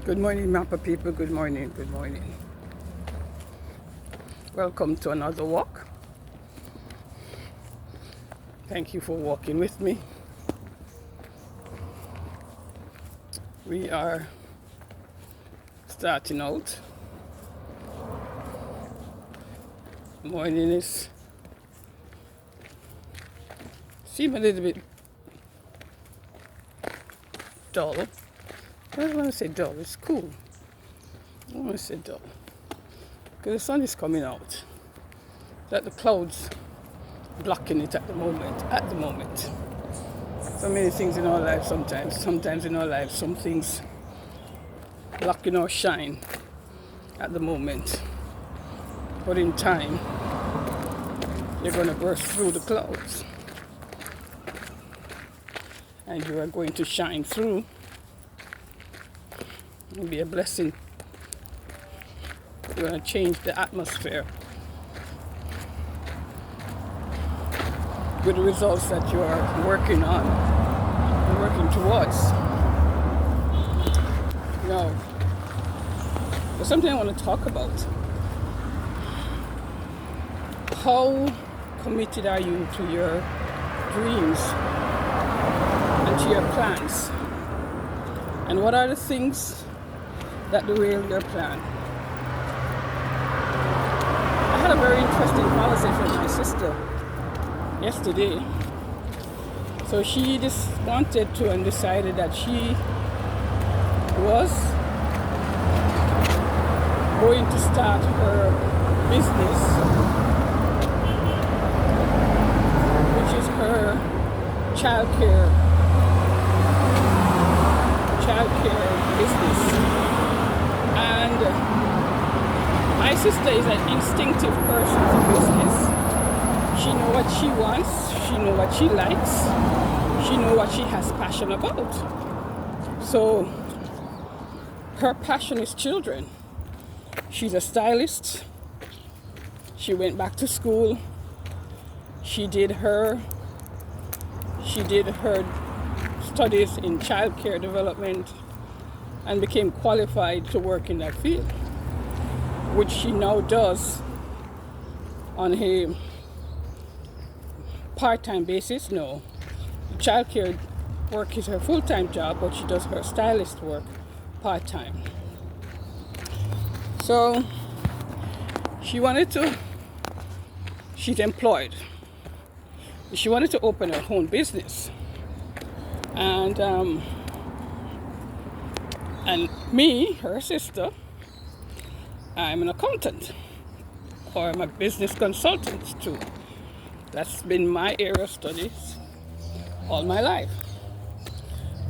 Good morning, Mappa people. Good morning. Good morning. Welcome to another walk. Thank you for walking with me. We are starting out. Morning is seem a little bit dull. I don't want to say dull. It's cool. I don't want to say dull because the sun is coming out. That the clouds blocking it at the moment. At the moment, so many things in our lives. Sometimes in our lives, some things blocking our shine at the moment. But in time, you're going to burst through the clouds, and you are going to shine through. It'll be a blessing. You're going to change the atmosphere with the results that you are working on and working towards. Now, there's something I want to talk about. How committed are you to your dreams and to your plans? And what are the things that derail your plan? I had a very interesting conversation with my sister yesterday. So she just wanted to and decided that she was going to start her business, which is her childcare business. And my sister is an instinctive person for business. She knows what she wants, she knows what she likes, she knows what she has passion about. So her passion is children. She's a stylist. She went back to school. She did her studies in childcare development and became qualified to work in that field, which she now does on a part-time basis. No, childcare work is her full-time job, but she does her stylist work part-time. So she's employed. She wanted to open her own business. And me, her sister, I'm an accountant, or I'm a business consultant too. That's been my area of studies all my life.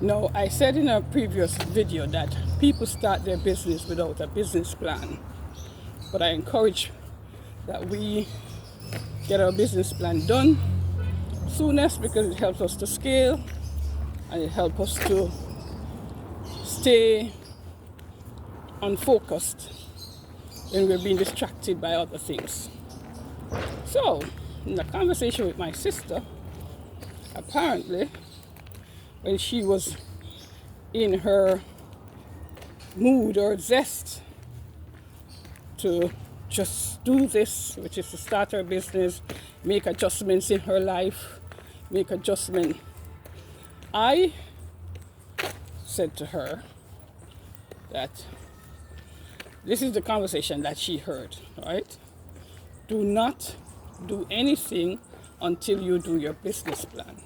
Now, I said in a previous video that people start their business without a business plan. But I encourage that we get our business plan done soonest, because it helps us to scale and it helps us to stay unfocused when we're being distracted by other things. So, in a conversation with my sister, apparently, when she was in her mood or zest to just do this, which is to start her business, make adjustments in her life, I said to her that this is the conversation that she heard, right? Do not do anything until you do your business plan.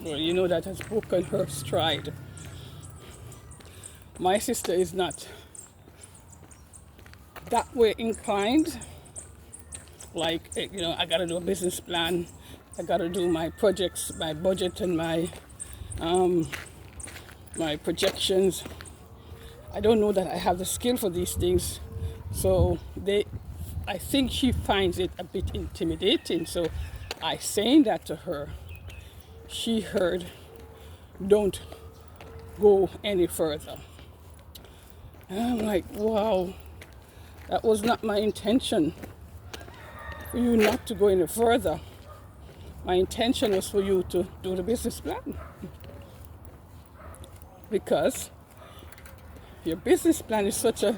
Well, you know, that has broken her stride. My sister is not that way inclined. Like, you know, I gotta do a business plan, I gotta do my projects, my budget, and my projections. I don't know that I have the skill for these things, so I think she finds it a bit intimidating. So I saying that to her, she heard, don't go any further. And I'm like, wow, that was not my intention, for you not to go any further. My intention was for you to do the business plan. Because Your business plan is such a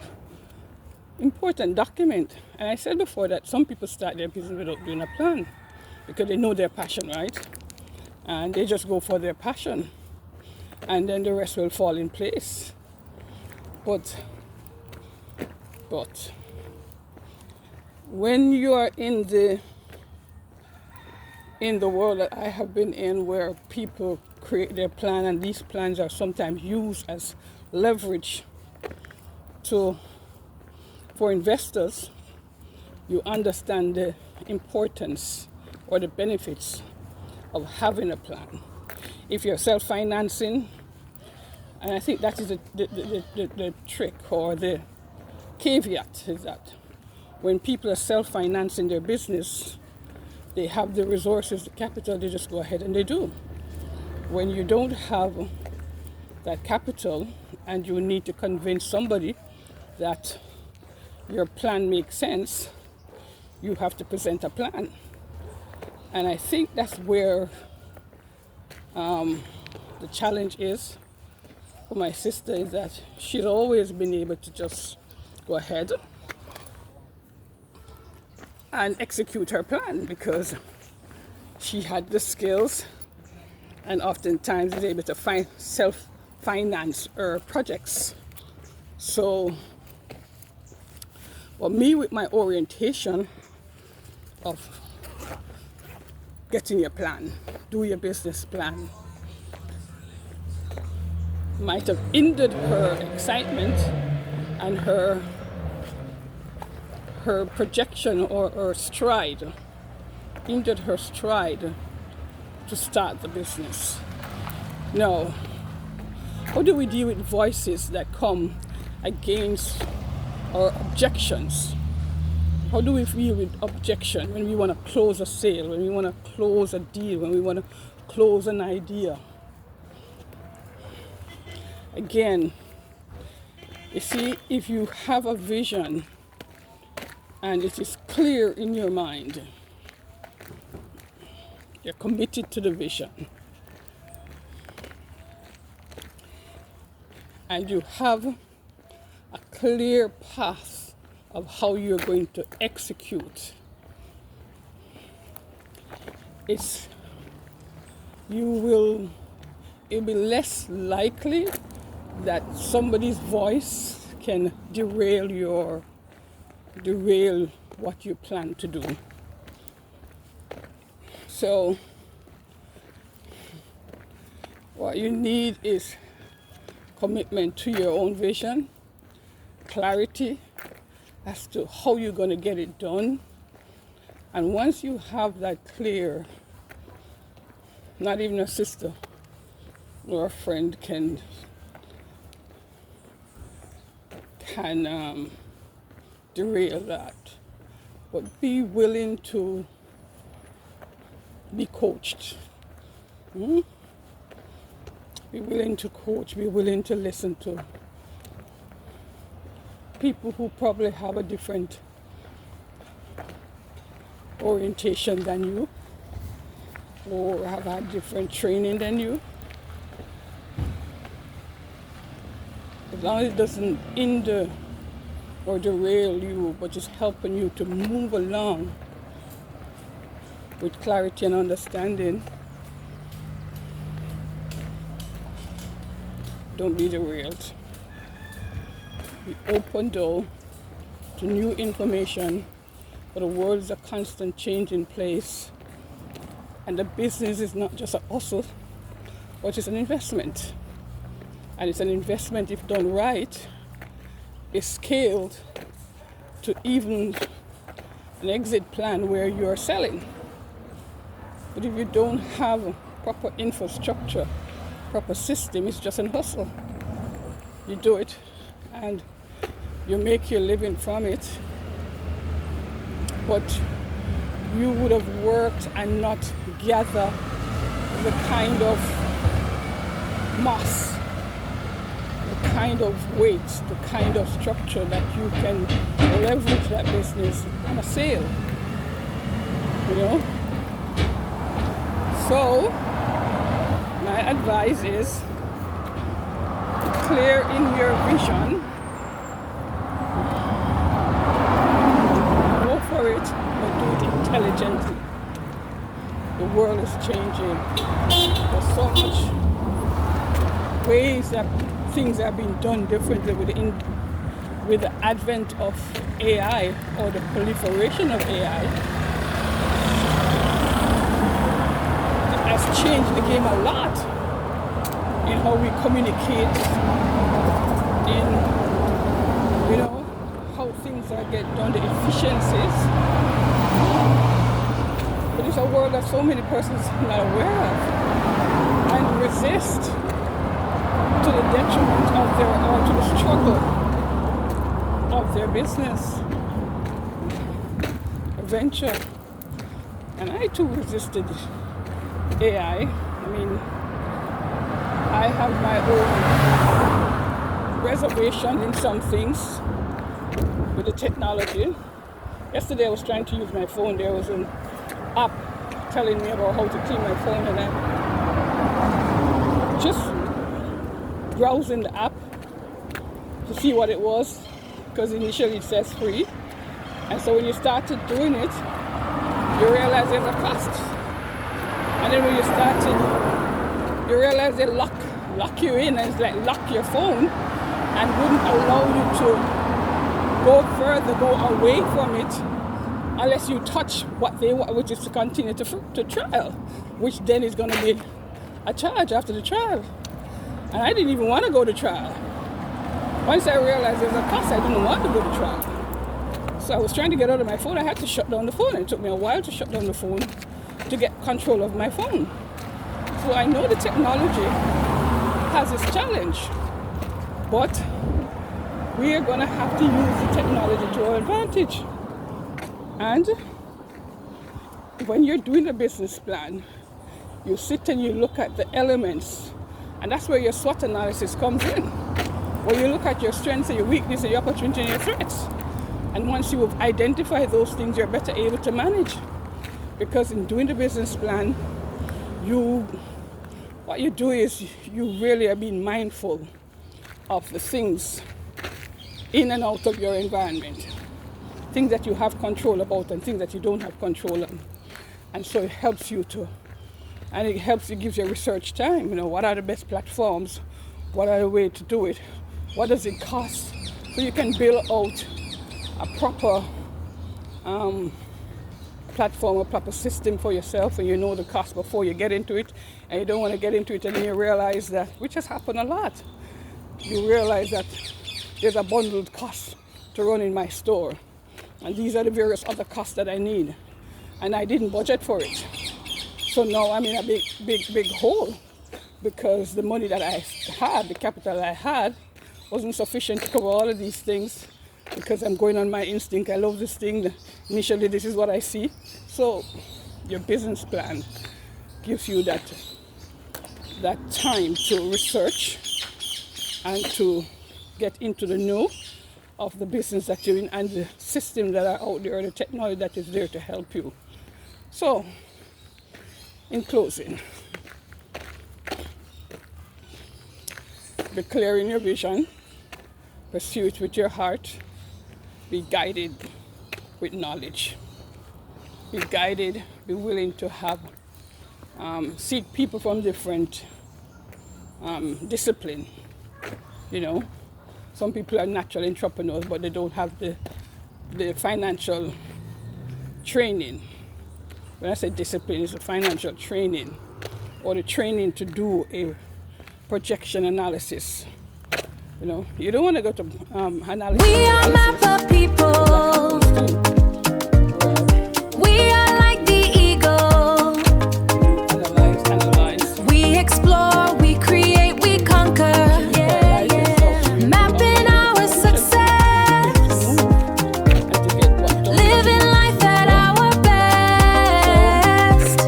important document. And I said before that some people start their business without doing a plan because they know their passion, right? And they just go for their passion. And then the rest will fall in place. But when you are in the world that I have been in, where people create their plan and these plans are sometimes used as leverage for investors, you understand the importance or the benefits of having a plan. If you're self-financing, and I think that is the trick or the caveat, is that when people are self-financing their business, they have the resources, the capital, they just go ahead and they do. When you don't have that capital and you need to convince somebody that your plan makes sense, you have to present a plan. And I think that's where the challenge is for my sister, is that she's always been able to just go ahead and execute her plan because she had the skills and oftentimes is able to self-finance her projects. So, well, me with my orientation of getting your plan, do your business plan, might have hindered her excitement and her projection or her stride, hindered her stride to start the business. Now, how do we deal with voices that come against our objections? How do we deal with objection when we want to close a sale, when we want to close a deal, when we want to close an idea? Again, you see, if you have a vision and it is clear in your mind, you're committed to the vision, and you have a clear path of how you're going to execute, it'll be less likely that somebody's voice can derail what you plan to do. So what you need is commitment to your own vision, clarity as to how you're going to get it done. And once you have that clear, not even a sister or a friend can derail that. But be willing to be coached. Be willing to coach, be willing to listen to people who probably have a different orientation than you, or have had different training than you. As long as it doesn't hinder or derail you, but just helping you to move along with clarity and understanding, don't be derailed. Be open, though, to new information, for the world is a constant changing place, and the business is not just a hustle, but it's an investment. And it's an investment, if done right, is scaled to even an exit plan where you're selling. But if you don't have proper infrastructure, proper system, it's just a hustle. You do it and you make your living from it, but you would have worked and not gather the kind of mass, the kind of weight, the kind of structure that you can leverage that business on a sale, you know? So, my advice is clear in your vision, go for it, but do it intelligently. The world is changing. There's so much ways that things are being done differently with the advent of AI or the proliferation of AI. It has changed the game a lot in how we communicate, in how things are get done, the efficiencies. But it's a world that so many persons are not aware of and resist to the detriment of or to the struggle of their business venture. And I too resisted AI. I mean, I have my own reservation in some things with the technology. Yesterday I was trying to use my phone. There was an app telling me about how to clean my phone, and I just browsing the app to see what it was, because initially it says free, and so when you started doing it, you realize there's a cost, and then when you started, you realize they lock you in, and it's like lock your phone and wouldn't allow you to go further, go away from it, unless you touch what they want, which is to continue to trial, which then is going to be a charge after the trial. And I didn't even want to go to trial. Once I realized there's a cost, I didn't want to go to trial. So I was trying to get out of my phone. I had to shut down the phone. It took me a while to shut down the phone to get control of my phone. So I know the technology has its challenge, but we are going to have to use the technology to our advantage. And when you're doing a business plan, you sit and you look at the elements, and that's where your SWOT analysis comes in, where you look at your strengths and your weaknesses and your opportunities and your threats. And once you have identified those things, you're better able to manage. Because in doing the business plan, what you do is you really are being mindful of the things in and out of your environment. Things that you have control about and things that you don't have control on. And so it helps you gives you research time. What are the best platforms? What are the ways to do it? What does it cost? So you can build out a proper platform, a proper system for yourself, and you know the cost before you get into it, and you don't want to get into it and then you realize that, which has happened a lot, you realize that there's a bundled cost to run in my store, and these are the various other costs that I need, and I didn't budget for it. So now I'm in a big hole, because the money that I had, the capital I had, wasn't sufficient to cover all of these things, because I'm going on my instinct. I love this thing. Initially, this is what I see. So your business plan gives you that time to research and to get into the know of the business that you're in and the systems that are out there, the technology that is there to help you. So, in closing, be clear in your vision, pursue it with your heart, be guided with knowledge, be guided, be willing to have, seek people from different discipline. Some people are natural entrepreneurs, but they don't have the financial training. When I say discipline, it's the financial training or the training to do a projection analysis. You don't want to go to analysis. We are map of people. We are like the eagle. Analyze. We explore, we create, we conquer. Yeah, yeah. Mapping our success. Living life at our best.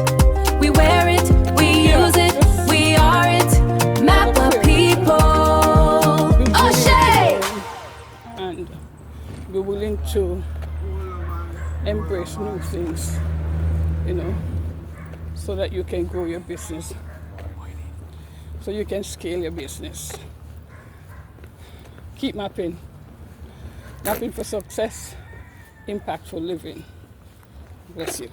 We wear it, we use it, we are it. Map of people. And be willing to embrace new things, so that you can grow your business, so you can scale your business. Keep mapping. Mapping for success, impactful living. Bless you.